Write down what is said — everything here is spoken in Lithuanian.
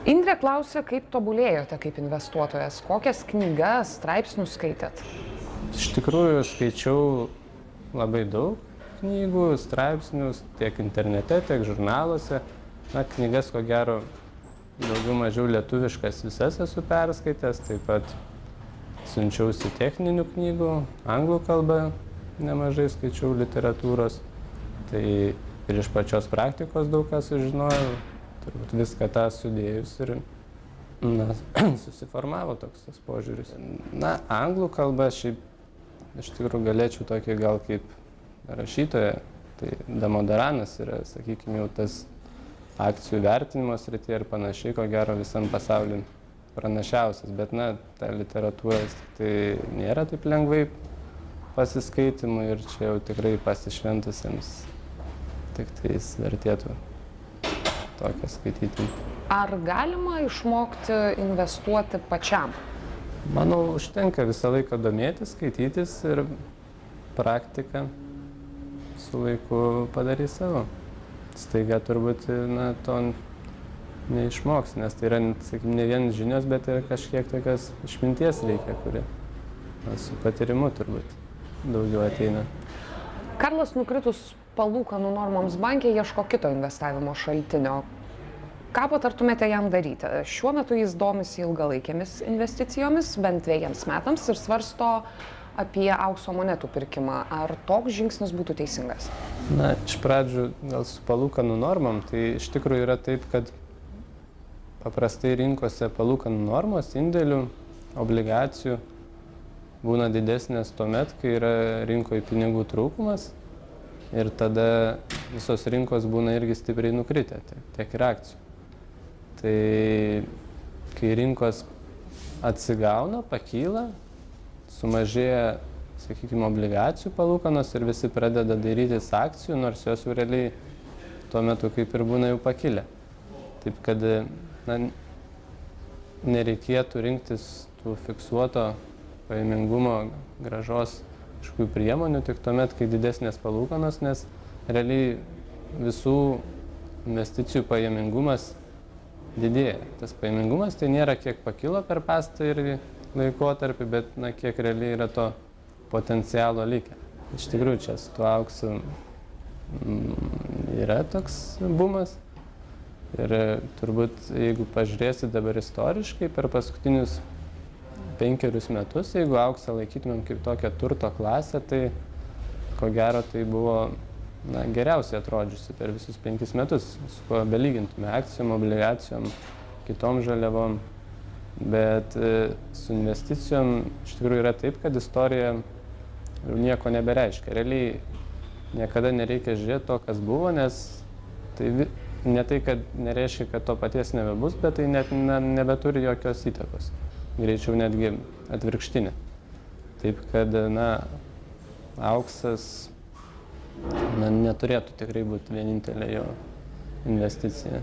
Indrė klausia, kaip tobulėjote kaip investuotojas, kokias knygas, straipsnius skaitėt? Iš tikrųjų, skaičiau labai daug knygų, straipsnius tiek internete, tiek žurnaluose. Na, knygas, ko gero, daugiau mažiau lietuviškas visas esu perskaitęs, taip pat siunčiausi techninių knygų, anglų kalbą nemažai skaičiau literatūros. Tai ir iš pačios praktikos daug ką sužinojau, turbūt viską tą sudėjus ir susiformavo toks tas požiūris. Na, anglų kalba šiaip iš tikrųjų galėčiau tokį gal kaip rašytoja, tai Damodaras yra, sakykime, jau tas akcijų vertinimo srityje ir panašiai, ko gero visam pasauliu pranašiausias, bet na, ta literatūra tai nėra taip lengvai pasiskaitimų ir čia jau tikrai pasišventusiems tik tais vertėtų tokią skaityti. Ar galima išmokti investuoti pačiam? Manau, užtenka visą laiką domėtis, skaitytis ir praktika su laiku padarys savo. Staiga turbūt to neišmoks, nes tai yra, sakykime, ne vien žinios, bet ir kažkiek tokios išminties reikia, kuri su patyrimu turbūt daugiau ateina. Karlas nukritus palūkanų normoms banke ieško kito investavimo šaltinio. Ką patartumėte jam daryti? Šiuo metu jis domisi ilgalaikėmis investicijomis, bent 2 metams, ir svarsto apie aukso monetų pirkimą. Ar toks žingsnis būtų teisingas? Na, iš pradžių gal su palūkanų normom, tai iš tikrųjų yra taip, kad paprastai rinkose palūkanų normos, indėlių, obligacijų būna didesnės tuomet, kai yra rinkoje pinigų trūkumas ir tada visos rinkos būna irgi stipriai nukritę, tiek ir akcijų. Tai kai rinkos atsigauna, pakyla, sumažėja, sakykime, obligacijų palūkanos ir visi pradeda dairytis akcijų, nors jos jau realiai tuo metu kaip ir būna jau pakilę. Taip kad nereikėtų rinktis tų fiksuoto pajamingumo grąžos kažkokių priemonių tik tuomet, kai didesnės palūkanos, nes realiai visų investicijų pajamingumas didėja. Tas pajamingumas tai nėra kiek pakilo per pastarąjį laikotarpį, bet kiek realiai yra to potencialo likę. Iš tikrųjų, čia su tuo auksu yra toks bumas. Ir turbūt, jeigu pažiūrėsi dabar istoriškai, per paskutinius 5 metus, jeigu auksą laikytumėm kaip tokią turto klasę, tai ko gero tai buvo geriausiai atrodžiusi per visus 5 metus, su kuo belygintume akcijom, obligacijom, kitom žaliavom. Bet su investicijom iš tikrųjų yra taip, kad istorija nieko nebereiškia. Realiai niekada nereikia žiūrėti to, kas buvo, nes tai ne tai, kad nereiškia, kad to paties nebebus, bet tai net nebeturi jokios įtakos. Greičiau netgi atvirkštinė. Taip kad, auksas neturėtų tikrai būti vienintelė jo investicija.